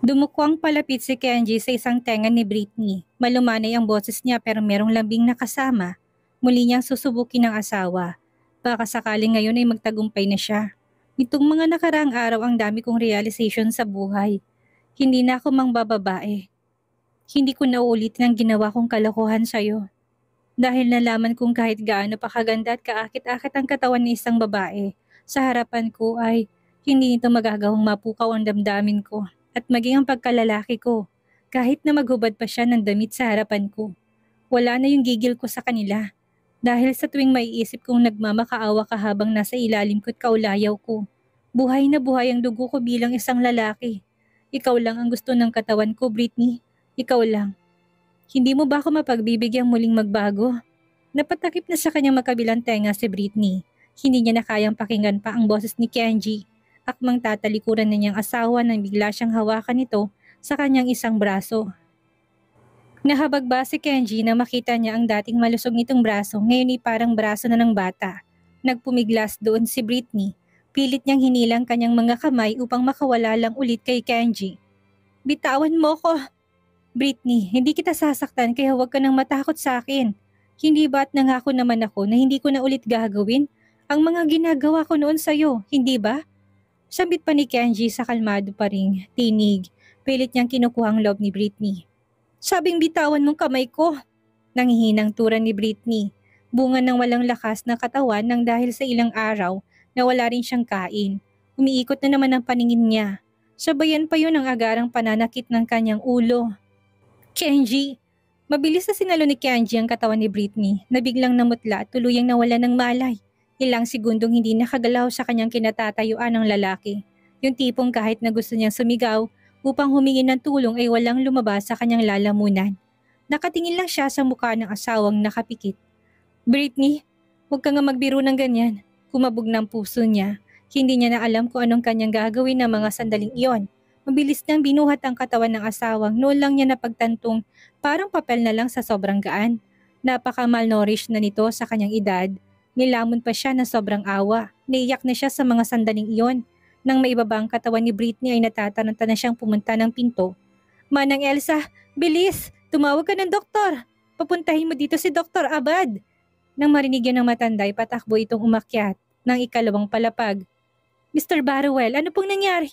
Dumukwang palapit si Kenji sa isang tenga ni Britney. Malumanay ang boses niya pero merong lambing na kasama. Muli niyang susubukin ng asawa. Baka sakaling ngayon ay magtagumpay na siya. Nitong mga nakaraang araw ang dami kong realization sa buhay. Hindi na ako mangbababae. Hindi ko na uulitin ang ginawa kong kalokohan sa'yo. Dahil nalaman kong kahit gaano pa kaganda at kaakit-akit ang katawan ng isang babae, sa harapan ko ay hindi nito magagawang mapukaw ang damdamin ko at maging ang pagkalalaki ko. Kahit na maghubad pa siya ng damit sa harapan ko, wala na yung gigil ko sa kanila. Dahil sa tuwing maiisip kong nagmamakaawa ka habang nasa ilalim ko at kaulayaw ko, buhay na buhay ang dugo ko bilang isang lalaki. Ikaw lang ang gusto ng katawan ko, Britney. Ikaw lang. Hindi mo ba ako mapagbibigyang muling magbago? Napatakip na sa kanyang magkabilang tenga si Britney. Hindi niya na kayang pakinggan pa ang boses ni Kenji. Akmang tatalikuran na niyang asawa nang bigla siyang hawakan nito sa kanyang isang braso. Nahabag ba si Kenji na makita niya ang dating malusog nitong braso, ngayon ay parang braso na ng bata. Nagpumiglas doon si Britney. Pilit niyang hinilang kanyang mga kamay upang makawala lang ulit kay Kenji. Bitawan mo ko! Britney, hindi kita sasaktan kaya huwag ka nang matakot sa akin. Hindi ba't nangako naman ako na hindi ko na ulit gagawin ang mga ginagawa ko noon sa'yo, hindi ba? Sambit pa ni Kenji sa kalmado pa ring tinig. Pilit niyang kinukuha ang loob ni Britney. Sabing bitawan mong kamay ko. Nangihinang turan ni Britney. Bunga ng walang lakas na katawan nang dahil sa ilang araw na wala rin siyang kain. Umiikot na naman ang paningin niya. Sabayan pa yun ang agarang pananakit ng kanyang ulo. Kenji! Mabilis na sinalo ni Kenji ang katawan ni Britney na biglang namutla at tuluyang nawala ng malay. Ilang segundong hindi nakagalaw sa kanyang kinatatayuan ng lalaki. Yung tipong kahit na gusto niyang sumigaw upang humingi ng tulong ay walang lumabas sa kanyang lalamunan. Nakatingin lang siya sa mukha ng asawang nakapikit. Britney, huwag ka nga magbiro ng ganyan. Kumabog ng puso niya. Hindi niya na alam kung anong kanyang gagawin ng mga sandaling iyon. Mabilis niyang binuhat ang katawan ng asawang, noon lang niya napagtantong parang papel na lang sa sobrang gaan. Napaka-malnourished na nito sa kanyang edad. Nilamon pa siya ng sobrang awa. Naiyak na siya sa mga sandaling iyon. Nang maibaba ang katawan ni Britney ay natataranta na siyang pumunta ng pinto. Manang Elsa, bilis! Tumawag ka ng doktor! Papuntahin mo dito si Dr. Abad! Nang marinig yan ng matanda ay patakbo itong umakyat ng ikalawang palapag. Mr. Barrowell, ano pong nangyari?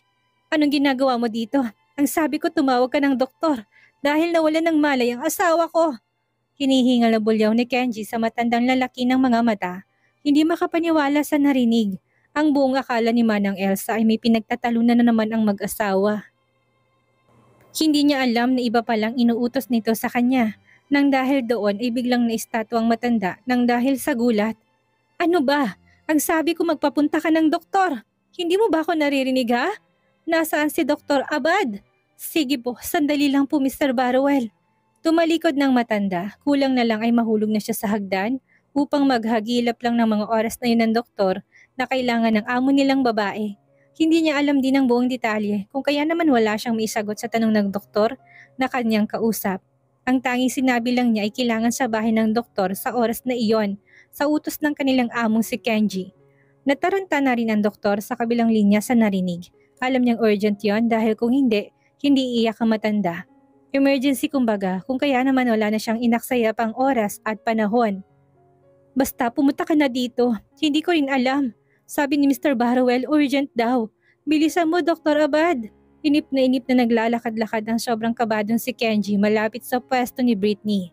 Anong ginagawa mo dito? Ang sabi ko tumawag ka ng doktor dahil nawalan ng malay ang asawa ko. Hinihingal na bulyaw ni Kenji sa matandang lalaki ng mga mata. Hindi makapaniwala sa narinig. Ang buong akala ni Manang Elsa ay may pinagtatalunan na naman ang mag-asawa. Hindi niya alam na iba palang inuutos nito sa kanya. Nang dahil doon ay biglang naistatwa ang matanda nang dahil sa gulat. Ano ba? Ang sabi ko magpapunta ka ng doktor. Hindi mo ba ako naririnig ha? Nasaan si Dr. Abad? Sige po, sandali lang po Mr. Barrowell. Tumalikod ng matanda, kulang na lang ay mahulog na siya sa hagdan upang maghagilap lang ng mga oras na yun ng doktor na kailangan ng amo nilang babae. Hindi niya alam din ang buong detalye kung kaya naman wala siyang maisagot sa tanong ng doktor na kanyang kausap. Ang tanging sinabi lang niya ay kailangan sa bahay ng doktor sa oras na iyon sa utos ng kanilang among si Kenji. Nataranta na rin ang doktor sa kabilang linya sa narinig. Alam niyang urgent yon dahil kung hindi iiyak ang matanda. Emergency kumbaga, kung kaya naman wala na siyang inaksaya pang oras at panahon. Basta pumunta ka na dito, hindi ko rin alam. Sabi ni Mr. Barrowell, urgent daw. Bilisan mo Dr. Abad. Inip na naglalakad-lakad ang sobrang kabadong si Kenji malapit sa pwesto ni Britney.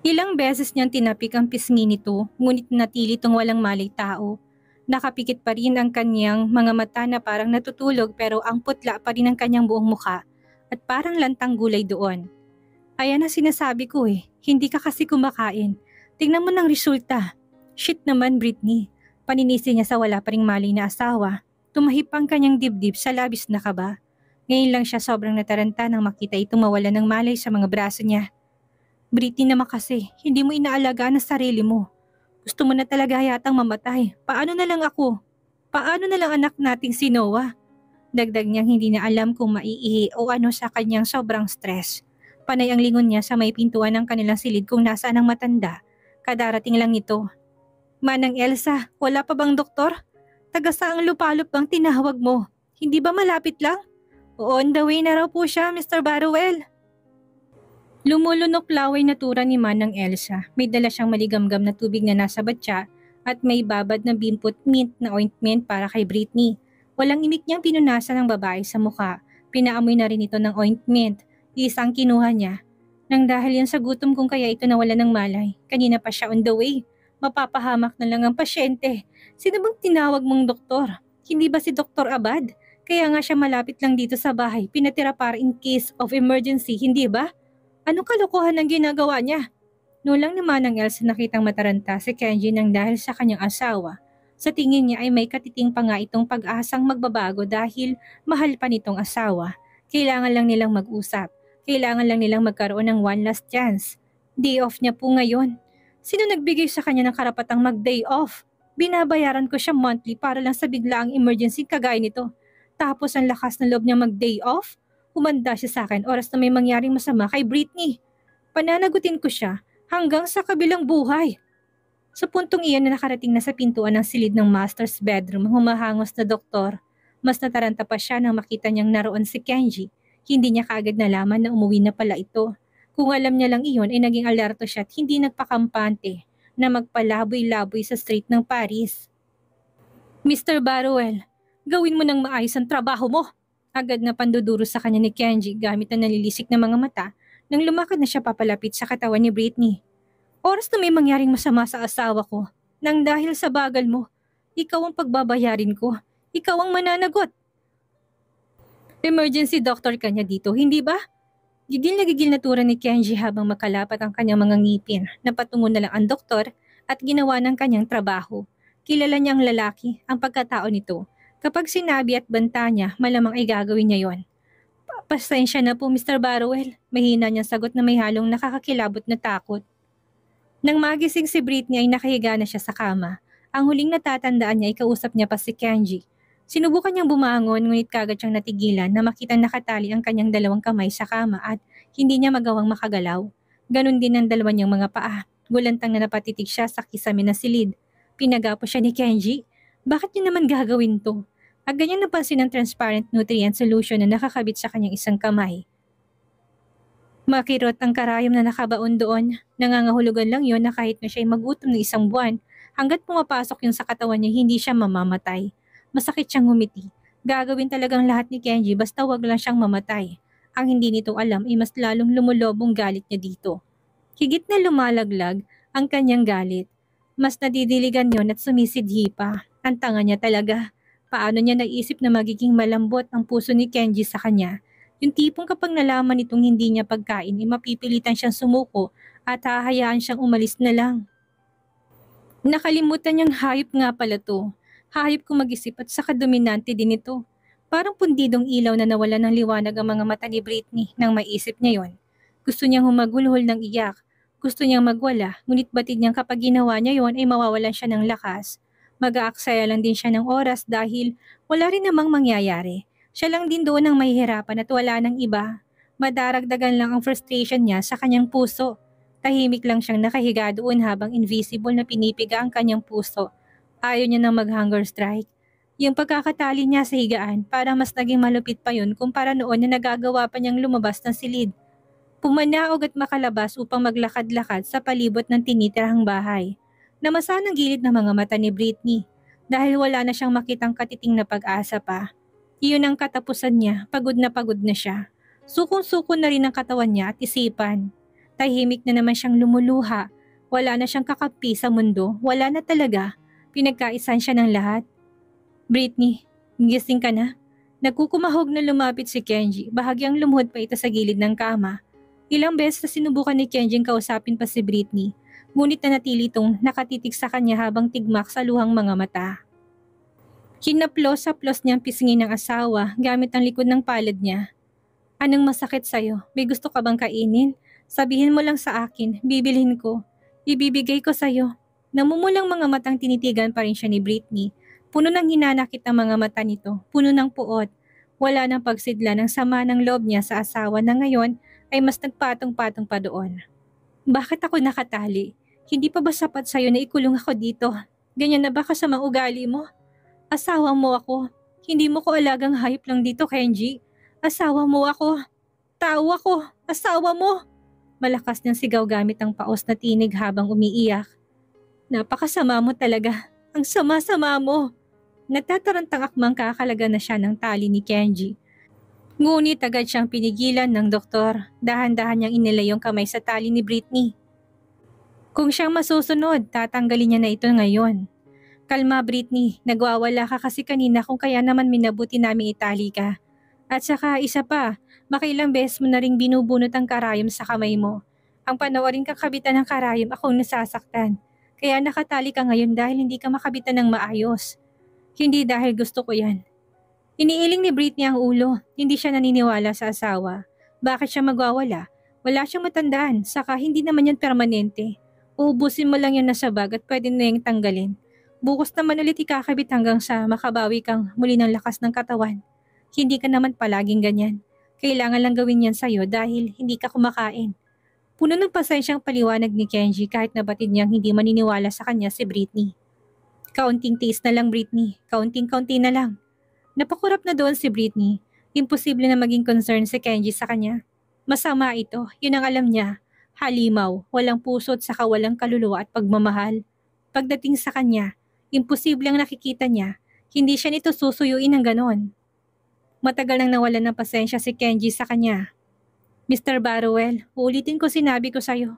Ilang beses niyang tinapik ang pisngi nito, ngunit natili itong walang malay tao. Nakapikit pa rin ang kanyang mga mata na parang natutulog pero ang putla pa rin ang kanyang buong mukha at parang lantang gulay doon. Ayan ang sinasabi ko hindi ka kasi kumakain. Tingnan mo ng resulta. Shit naman Britney. Paninisi niya sa wala pa ring malay na asawa. Tumahip ang kanyang dibdib sa labis na kaba. Ngayon lang siya sobrang nataranta nang makita itong mawala ng malay sa mga braso niya. Britney naman kasi, hindi mo inaalagaan ang sarili mo. Gusto mo na talaga yatang mamatay. Paano na lang ako? Paano na lang anak nating si Noah? Dagdag niyang hindi na alam kung maiihi o ano sa kanyang sobrang stress. Panay ang lingon niya sa may pintuan ng kanilang silid kung nasaan ang matanda. Kadarating lang ito. Manang Elsa, wala pa bang doktor? Taga saang lupalop bang tinawag mo? Hindi ba malapit lang? On the way na raw po siya, Mr. Barrowell. Lumulunok laway na tura ni Manang Elsa. May dala siyang maligamgam na tubig na nasa batya at may babad na bimpot mint na ointment para kay Britney. Walang imik niyang pinunasan ng babae sa mukha. Pinaamoy na rin ito ng ointment. Isang kinuha niya. Nang dahil yan sa gutom kung kaya ito nawala ng malay. Kanina pa siya on the way. Mapapahamak na lang ang pasyente. Sino bang tinawag mong doktor? Hindi ba si Dr. Abad? Kaya nga siya malapit lang dito sa bahay. Pinatira para in case of emergency, hindi ba? Anong kalokohan ang ginagawa niya? Nulang naman ng Elsa nakitang mataranta si Kenji nang dahil sa kanyang asawa. Sa tingin niya ay may katiting pa nga itong pag-asang magbabago dahil mahal pa nitong asawa. Kailangan lang nilang mag-usap. Kailangan lang nilang magkaroon ng one last chance. Day off niya po ngayon. Sino nagbigay sa kanya ng karapatang mag-day off? Binabayaran ko siya monthly para lang sa biglaang emergency kagaya nito. Tapos ang lakas ng loob niya mag-day off? Humanda siya sa akin oras na may mangyaring masama kay Britney. Pananagutin ko siya hanggang sa kabilang buhay. Sa puntong iyon na nakarating na sa pintuan ng silid ng master's bedroom ang humahangos na doktor, mas nataranta pa siya nang makita niyang naroon si Kenji. Hindi niya kaagad nalaman na umuwi na pala ito. Kung alam niya lang iyon ay naging alerto siya at hindi nagpakampante na magpalaboy-laboy sa street ng Paris. Mr. Barrowell, gawin mo ng maayos ang trabaho mo. Agad na panduduro sa kanya ni Kenji gamit ang nalilisik na mga mata nang lumakad na siya papalapit sa katawan ni Britney. Oras na may mangyaring masama sa asawa ko, nang dahil sa bagal mo, ikaw ang pagbabayarin ko, ikaw ang mananagot. Emergency doctor ka niya dito, hindi ba? Gigil na tura ni Kenji habang makalapat ang kanyang mga ngipin. Napatungo na lang ang doktor at ginawa ng kanyang trabaho. Kilala niya ang lalaki, ang pagkatao nito. Kapag sinabi at banta niya, malamang ay gagawin niya yon. Pasensya na po, Mr. Barrowell. Mahina niyang sagot na may halong nakakakilabot na takot. Nang magising si Britney ay nakahiga na siya sa kama. Ang huling natatandaan niya ay kausap niya pa si Kenji. Sinubukan niyang bumangon ngunit kagad siyang natigilan na makitang nakatali ang kanyang dalawang kamay sa kama at hindi niya magawang makagalaw. Ganon din ang dalawa niyang mga paa. Gulantang na napatitig siya sa kisame na silid. Pinagapo siya ni Kenji. Bakit niyo naman gagawin to? Agad niyang napansin ang transparent nutrient solution na nakakabit sa kanyang isang kamay. Makirot ang karayom na nakabaon doon. Nangangahulugan lang yon na kahit na siya'y magutom ng isang buwan, hanggat pumapasok yun sa katawan niya hindi siya mamamatay. Masakit siyang ngumiti. Gagawin talagang lahat ni Kenji basta wag lang siyang mamatay. Ang hindi nito alam ay mas lalong lumulobong galit niya dito. Higit na lumalaglag ang kanyang galit. Mas nadidiligan yon at sumisidhi pa. Ang tanga niya talaga. Paano niya naisip na magiging malambot ang puso ni Kenji sa kanya? Yung tipong kapag nalaman nitong hindi niya pagkain, ay mapipilitan siyang sumuko at hahayaan siyang umalis na lang. Nakalimutan niyang hayop nga pala to. Hayop kung mag-isip at saka dominante din ito. Parang pundidong ilaw na nawala ng liwanag ang mga mata ni Britney nang maisip niya yon. Gusto niyang humagulhol ng iyak. Gusto niyang magwala, ngunit batid niyang kapag ginawa niya yon ay mawawalan siya ng lakas. Mag-aaksaya lang din siya ng oras dahil wala rin namang mangyayari. Siya lang din doon ang mahihirapan at wala ng iba. Madaragdagan lang ang frustration niya sa kanyang puso. Tahimik lang siyang nakahiga doon habang invisible na pinipiga ang kanyang puso. Ayaw niya nang mag-hunger strike. Yung pagkakatali niya sa higaan parang mas naging malupit pa yun kumpara noon na nagagawa pa niyang lumabas ng silid. Pumanaog at makalabas upang maglakad-lakad sa palibot ng tinitirahang bahay. Namasa ng gilid ng mga mata ni Britney dahil wala na siyang makitang katiting na pag-asa pa. Iyon ang katapusan niya, pagod na siya. Sukong-suko na rin ang katawan niya at isipan. Tahimik na naman siyang lumuluha. Wala na siyang kakampi sa mundo, wala na talaga. Pinagkaisan siya ng lahat. Britney, gising ka na? Nagkukumahog na lumapit si Kenji, bahagyang lumuhod pa ito sa gilid ng kama. Ilang beses na sinubukan ni Kenji kausapin pa si Britney. Ngunit nanatili itong nakatitig sa kanya habang tigmak sa luhang mga mata. Hinaplos-haplos niyang pisngin ng asawa gamit ang likod ng palad niya. Anong masakit sa'yo? May gusto ka bang kainin? Sabihin mo lang sa akin, bibilhin ko. Ibibigay ko sa'yo. Namumulang mga matang tinitigan pa rin siya ni Britney. Puno ng hinanakit ang mga mata nito, puno ng puot. Wala nang pagsidla ng sama ng loob niya sa asawa na ngayon ay mas nagpatong-patong pa doon. Bakit ako nakatali? Hindi pa ba sapat sa'yo na ikulong ako dito? Ganyan na ba kasamang ugali mo? Asawa mo ako. Hindi mo ko alagang hayop lang dito, Kenji. Asawa mo ako! Tao ako! Asawa mo! Malakas niyang sigaw gamit ang paos na tinig habang umiiyak. Napakasama mo talaga. Ang sama-sama mo. Nagtatarantang akmang kakalaga na siya ng tali ni Kenji. Ngunit agad siyang pinigilan ng doktor. Dahan-dahan niyang inilay yung kamay sa tali ni Britney. Kung siyang masusunod, tatanggalin niya na ito ngayon. Kalma Britney, nagwawala ka kasi kanina kung kaya naman minabuti namin itali ka. At saka isa pa, makailang beses mo na ring binubunot ang karayom sa kamay mo. Ang panoorin kang kabitan ng karayom akong nasasaktan. Kaya nakatali ka ngayon dahil hindi ka makabitan ng maayos. Hindi dahil gusto ko yan. Iniiling ni Britney ang ulo, hindi siya naniniwala sa asawa. Bakit siya magwawala? Wala siyang matandaan, saka hindi naman yan permanente. Uubusin mo lang yan na sabag at pwede na yung tanggalin. Bukas naman ulit ikakabit hanggang sa makabawi kang muli ng lakas ng katawan. Hindi ka naman palaging ganyan. Kailangan lang gawin yan sa'yo dahil hindi ka kumakain. Puno ng pasensyang paliwanag ni Kenji kahit nabatid niyang hindi maniniwala sa kanya si Britney. Kaunting tiis na lang Britney, kaunting-kaunti na lang. Napakurap na doon si Britney. Imposible na maging concern si Kenji sa kanya. Masama ito, yun ang alam niya. Halimaw, walang puso at saka walang kaluluwa at pagmamahal. Pagdating sa kanya, imposible ang nakikita niya. Hindi siya nito susuyuin ng ganon. Matagal nang nawalan ng pasensya si Kenji sa kanya. Mr. Barrowell, ulitin ko sinabi ko sa'yo.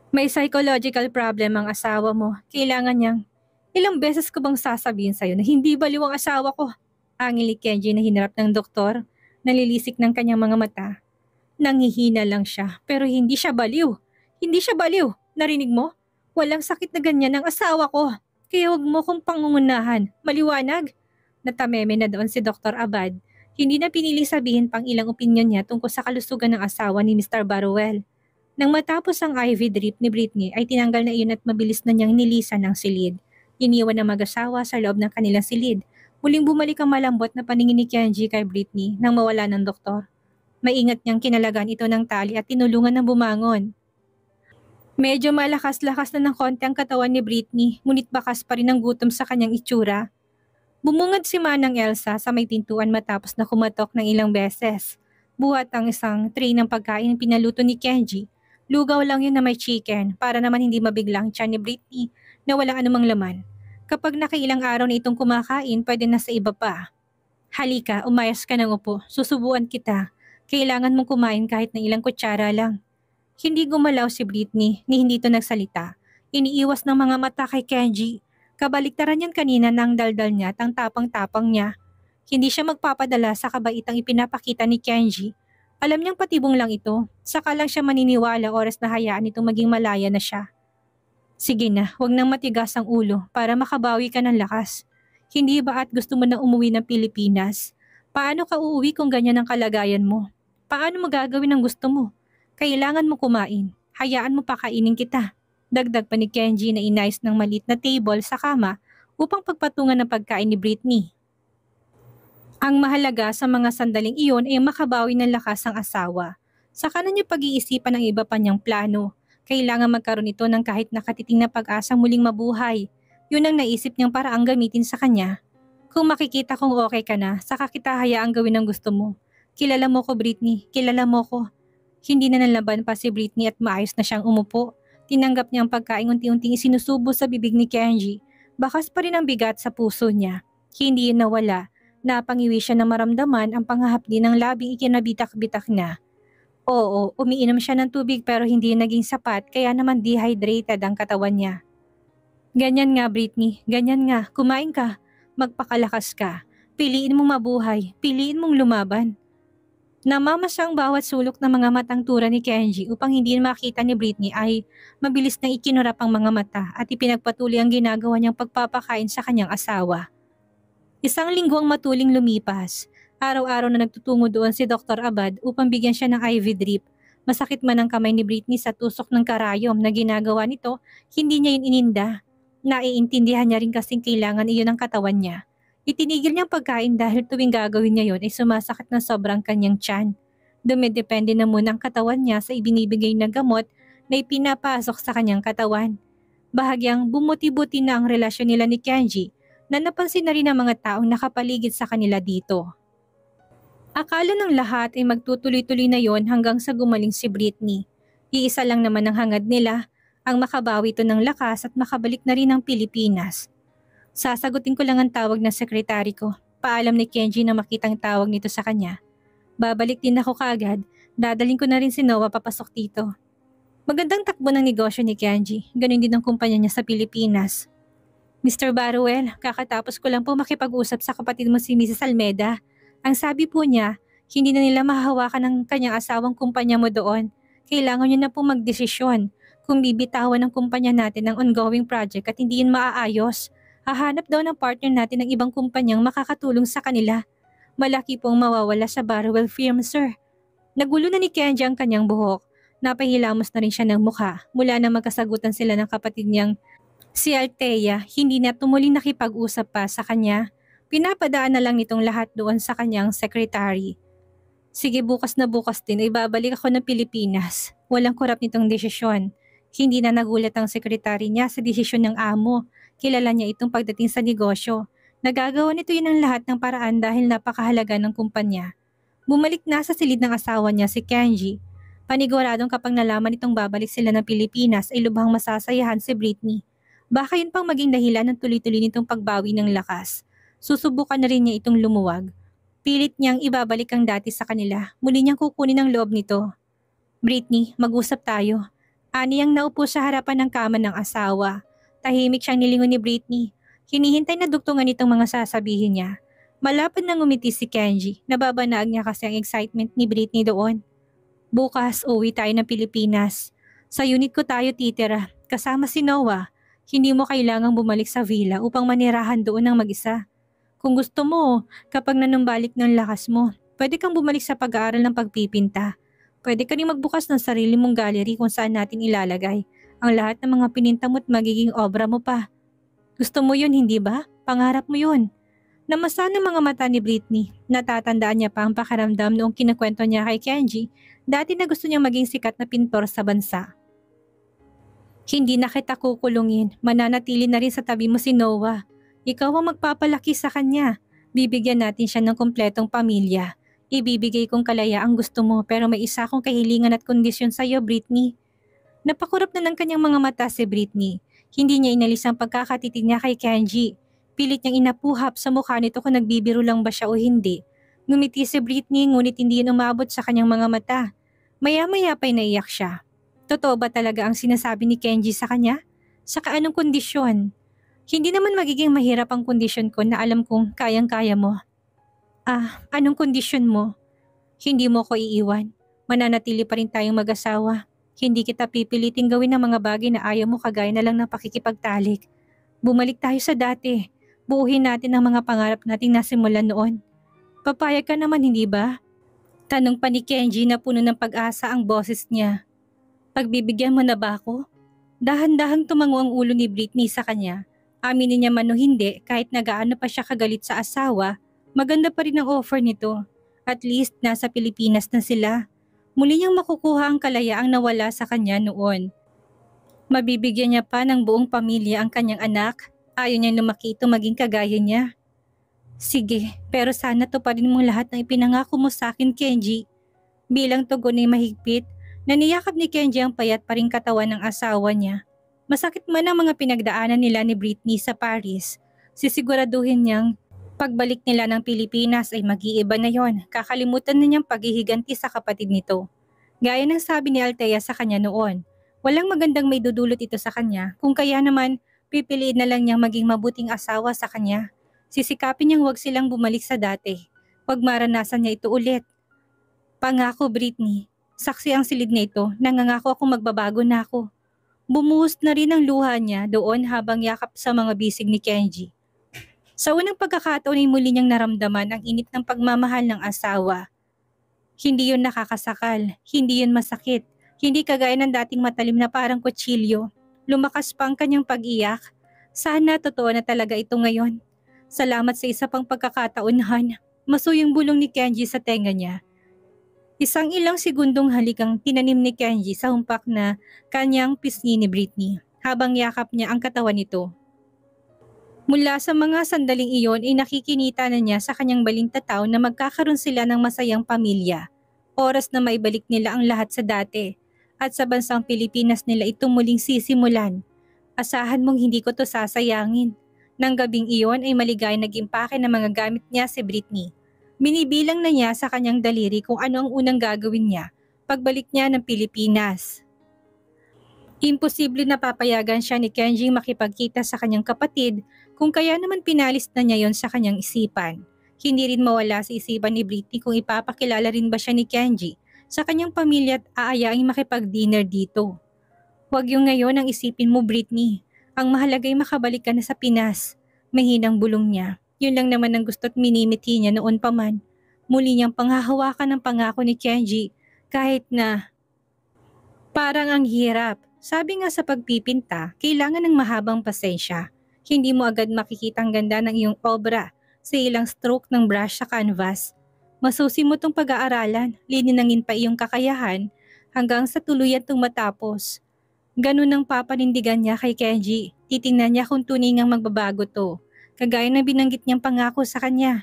May psychological problem ang asawa mo. Kailangan niyang, ilang beses ko bang sasabihin sa'yo na hindi baliw ang asawa ko? Angil ni Kenji na hinarap ng doktor, nalilisik ng kanyang mga mata. Nangihina lang siya, pero hindi siya baliw. Hindi siya baliw. Narinig mo? Walang sakit na ganyan ang asawa ko. Kaya huwag mo kong pangungunahan. Maliwanag? Natameme na doon si Dr. Abad. Hindi na piniling sabihin pang ilang opinyon niya tungkol sa kalusugan ng asawa ni Mr. Barrowell. Nang matapos ang IV drip ni Britney ay tinanggal na iyon at mabilis na niyang nilisan ang silid. Iniwan ang mag-asawa sa loob ng kanilang silid. Muling bumalik ang malambot na paningin ni Kenji kay Britney nang mawala ng doktor. Maingat niyang kinalagan ito ng tali at tinulungan ng bumangon. Medyo malakas-lakas na ng konti ang katawan ni Britney, ngunit bakas pa rin ang gutom sa kanyang itsura. Bumungad si Manang Elsa sa may pintuan matapos na kumatok ng ilang beses. Buhat ang isang tray ng pagkain pinaluto ni Kenji. Lugaw lang yun na may chicken para naman hindi mabiglang tiyan ni Britney na walang anumang laman. Kapag nakailang araw na itong kumakain, pwede na sa iba pa. Halika, umayos ka ng upo. Susubuan kita. Kailangan mong kumain kahit na ilang kutsara lang. Hindi gumalaw si Britney ni hindi ito nagsalita. Iniiwas ng mga mata kay Kenji. Kabaliktaran yan kanina ng daldal niya at ang tapang-tapang niya. Hindi siya magpapadala sa kabaitang ipinapakita ni Kenji. Alam niyang patibong lang ito. Saka lang siya maniniwala oras na hayaan itong maging malaya na siya. Sige na, huwag nang matigas ang ulo para makabawi ka ng lakas. Hindi ba at gusto mo na umuwi ng Pilipinas? Paano ka uuwi kung ganyan ang kalagayan mo? Paano mo gagawin ang gusto mo? Kailangan mo kumain. Hayaan mo pakainin kita. Dagdag pa ni Kenji na inayos ng maliit na table sa kama upang pagpatungan ng pagkain ni Britney. Ang mahalaga sa mga sandaling iyon ay makabawi ng lakas ang asawa. Saka na niya pag-iisipan ang iba pa niyang plano. Kailangan magkaroon ito ng kahit nakatiting na pag-asang muling mabuhay. Yun ang naisip niyang paraang gamitin sa kanya. Kung makikita kong okay ka na, saka kita hayaang gawin ang gusto mo. Kilala mo ko Britney, kilala mo ko. Hindi na nalaban pa si Britney at maayos na siyang umupo. Tinanggap niya ang pagkain unti-unting isinusubo sa bibig ni Kenji. Bakas pa rin ang bigat sa puso niya. Hindi yun nawala. Napangiwi siya na maramdaman ang panghahapdi ng labing ikinabitak-bitak na. Oo, umiinom siya ng tubig pero hindi naging sapat kaya naman dehydrated ang katawan niya. Ganyan nga Britney, ganyan nga. Kumain ka. Magpakalakas ka. Piliin mong mabuhay. Piliin mong lumaban. Namamasa ang bawat sulok ng mga matang tura ni Kenji upang hindi makita ni Britney ay mabilis nang ikinurap ang mga mata at ipinagpatuloy ang ginagawa niyang pagpapakain sa kanyang asawa. Isang linggo ang matuling lumipas. Araw-araw na nagtutungo doon si Dr. Abad upang bigyan siya ng IV drip. Masakit man ang kamay ni Britney sa tusok ng karayom na ginagawa nito, hindi niya yun ininda. Naiintindihan niya rin kasing kailangan iyon ang katawan niya. Itinigil niyang pagkain dahil tuwing gagawin niya yon ay sumasakit ng sobrang kanyang tiyan. Dumidepende na muna ang katawan niya sa ibinibigay na gamot na ipinapasok sa kanyang katawan. Bahagyang bumuti-buti na ang relasyon nila ni Kenji na napansin na rin ng mga taong nakapaligid sa kanila dito. Akala ng lahat ay magtutuloy-tuloy na yon hanggang sa gumaling si Britney. Iisa lang naman ang hangad nila, ang makabawi ito ng lakas at makabalik na rin ng Pilipinas. Sasagutin ko lang ang tawag ng sekretary ko. Paalam ni Kenji na makitang tawag nito sa kanya. Babalik din ako kaagad, dadaling ko na rin si Noah papasok dito. Magandang takbo ng negosyo ni Kenji, ganun din ang kumpanya niya sa Pilipinas. Mr. Baruel, kakatapos ko lang po makipag-usap sa kapatid mo si Mrs. Almeda. Ang sabi po niya, hindi na nila mahahawakan ng kanyang asawang kumpanya mo doon. Kailangan niyo na po magdesisyon kung bibitawan ng kumpanya natin ang ongoing project at hindi yun maaayos. Hahanap daw ng partner natin ng ibang kumpanyang makakatulong sa kanila. Malaki pong mawawala sa Baruel firm, sir. Nagulo na ni Kenji ang kanyang buhok. Napahilamos na rin siya ng mukha mula na magkasagutan sila ng kapatid niyang si Althea. Hindi na tumuling nakipag-usap pa sa kanya. Pinapadaan na lang nitong lahat doon sa kanyang secretary. Sige, bukas na bukas din ay babalik ako ng Pilipinas. Walang kurap nitong desisyon. Hindi na nagulat ang sekretary niya sa desisyon ng amo. Kilala niya itong pagdating sa negosyo. Nagagawa nito yun ang lahat ng paraan dahil napakahalaga ng kumpanya. Bumalik na sa silid ng asawa niya si Kenji. Paniguradong kapag nalaman itong babalik sila ng Pilipinas ay lubhang masasayahan si Britney. Baka yun pang maging dahilan ng tuloy-tuloy nitong pagbawi ng lakas. Susubukan na rin niya itong lumuwag. Pilit niyang ibabalik ang dati sa kanila. Muli niyang kukunin ang loob nito. Britney, mag-usap tayo. Ani ang naupo sa harapan ng kama ng asawa. Tahimik siyang nilingon ni Britney. Hinihintay na dugtungan itong mga sasabihin niya. Malapad nang ngumiti si Kenji. Nababanaag niya kasi ang excitement ni Britney doon. Bukas, uwi tayo ng Pilipinas. Sa unit ko tayo titira, kasama si Noah. Hindi mo kailangang bumalik sa villa upang manirahan doon ng mag-isa. Kung gusto mo, kapag nanumbalik ng lakas mo, pwede kang bumalik sa pag-aaral ng pagpipinta. Pwede ka rin magbukas ng sarili mong gallery kung saan natin ilalagay ang lahat ng mga pininta mo at magiging obra mo pa. Gusto mo yun, hindi ba? Pangarap mo yun. Namasa ng mga mata ni Britney. Natatandaan niya pa ang pakiramdam noong kinakwento niya kay Kenji. Dati na gusto niyang maging sikat na pintor sa bansa. Hindi na kita kukulungin. Mananatili na rin sa tabi mo si Noah. Ikaw ang magpapalaki sa kanya. Bibigyan natin siya ng kumpletong pamilya. Ibibigay kong kalaya ang gusto mo pero may isa akong kahilingan at kondisyon sa iyo, Britney. Napakurap na ng kanyang mga mata si Britney. Hindi niya inalis ang pagkakatitig niya kay Kenji. Pilit niyang inapuhap sa mukha nito kung nagbibiro lang ba siya o hindi. Ngumiti si Britney ngunit hindi yun umabot sa kanyang mga mata. Maya-maya pa'y naiyak siya. Totoo ba talaga ang sinasabi ni Kenji sa kanya? Saka anong kondisyon? Hindi naman magiging mahirap ang kondisyon ko na alam kong kayang-kaya mo. Anong kondisyon mo? Hindi mo ko iiwan. Mananatili pa rin tayong mag-asawa. Hindi kita pipiliting gawin ang mga bagay na ayaw mo kagaya na lang ng pakikipagtalik. Bumalik tayo sa dati. Buuhin natin ang mga pangarap nating nasimulan noon. Papayag ka naman, hindi ba? Tanong pa ni Kenji na puno ng pag-asa ang boses niya. Pagbibigyan mo na ba ako? Dahan-dahang tumango ang ulo ni Britney sa kanya. Aminin niya man o hindi, kahit nagaano pa siya kagalit sa asawa, maganda pa rin ang offer nito. At least nasa Pilipinas na sila. Muli niyang makukuha ang kalayaang nawala sa kanya noon. Mabibigyan niya pa ng buong pamilya ang kanyang anak. Ayaw niyang lumaki ito maging kagaya niya. Sige, pero sana to pa rin mong lahat ng ipinangako mo sa akin, Kenji. Bilang tugon ay mahigpit, naniyakap ni Kenji ang payat pa ring katawan ng asawa niya. Masakit man ang mga pinagdaanan nila ni Britney sa Paris, sisiguraduhin niyang pagbalik nila ng Pilipinas ay mag-iiba na yon. Kakalimutan na niyang paghihiganti sa kapatid nito. Gaya ng sabi ni Althea sa kanya noon, walang magandang may dudulot ito sa kanya, kung kaya naman pipiliin na lang niyang maging mabuting asawa sa kanya. Sisikapin niyang huwag silang bumalik sa dati. Huwag maranasan niya ito ulit. Pangako, Britney. Saksi ang silid na ito, nangangako akong magbabago na ako. Bumuhos na rin ang luha niya doon habang yakap sa mga bisig ni Kenji. Sa unang pagkakataon ay muli niyang naramdaman ang init ng pagmamahal ng asawa. Hindi yun nakakasakal, hindi yun masakit, hindi kagaya ng dating matalim na parang kutsilyo. Lumakas pa ang kanyang pag-iyak. Sana totoo na talaga ito ngayon. Salamat sa isa pang pagkakataon, Han. Masuyong bulong ni Kenji sa tenga niya. Isang ilang segundong halikang tinanim ni Kenji sa humpak na kanyang pisngi ni Britney habang yakap niya ang katawan nito. Mula sa mga sandaling iyon ay nakikinita na niya sa kanyang balintataw na magkakaroon sila ng masayang pamilya. Oras na maibalik nila ang lahat sa dati. At sa bansang Pilipinas nila ito muling sisimulan. Asahan mong hindi ko to sasayangin. Nang gabing iyon ay maligay nag-impake ng mga gamit niya si Britney. Binibilang na niya sa kanyang daliri kung ano ang unang gagawin niya pagbalik niya ng Pilipinas. Imposible na papayagan siya ni Kenji makipagkita sa kanyang kapatid kung kaya naman pinalis na niya yon sa kanyang isipan. Hindi rin mawala sa isipan ni Britney kung ipapakilala rin ba siya ni Kenji sa kanyang pamilya at aayaing makipag-dinner dito. Huwag yung ngayon ang isipin mo, Britney. Ang mahalaga ay makabalik ka na sa Pinas. Mahinang bulong niya. Yun lang naman ang gusto't minimithi niya noon pa man. Muli niyang panghahawakan ng pangako ni Kenji kahit na parang ang hirap. Sabi nga sa pagpipinta, kailangan ng mahabang pasensya. Hindi mo agad makikita ang ganda ng iyong obra sa ilang stroke ng brush sa canvas. Masusi mo tong pag-aaralan, lininangin pa iyong kakayahan hanggang sa tuluyan tong matapos. Ganun ang papanindigan niya kay Kenji. Titingnan niya kung tunay ngang magbabago to. Kagaya ng binanggit niyang pangako sa kanya.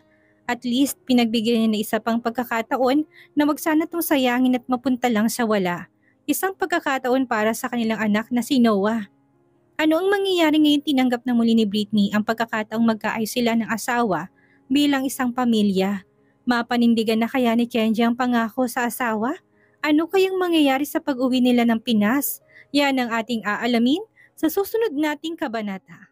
At least pinagbigyan niya na isa pang pagkakataon na wag sana tong sayangin at mapunta lang sa wala. Isang pagkakataon para sa kanilang anak na si Noah. Ano ang mangyayari ngayon tinanggap na muli ni Britney ang pagkakataong magkaayos sila ng asawa bilang isang pamilya? Mapanindigan na kaya ni Kenji ang pangako sa asawa? Ano kayang mangyayari sa pag-uwi nila ng Pinas? Yan ang ating aalamin sa susunod nating kabanata.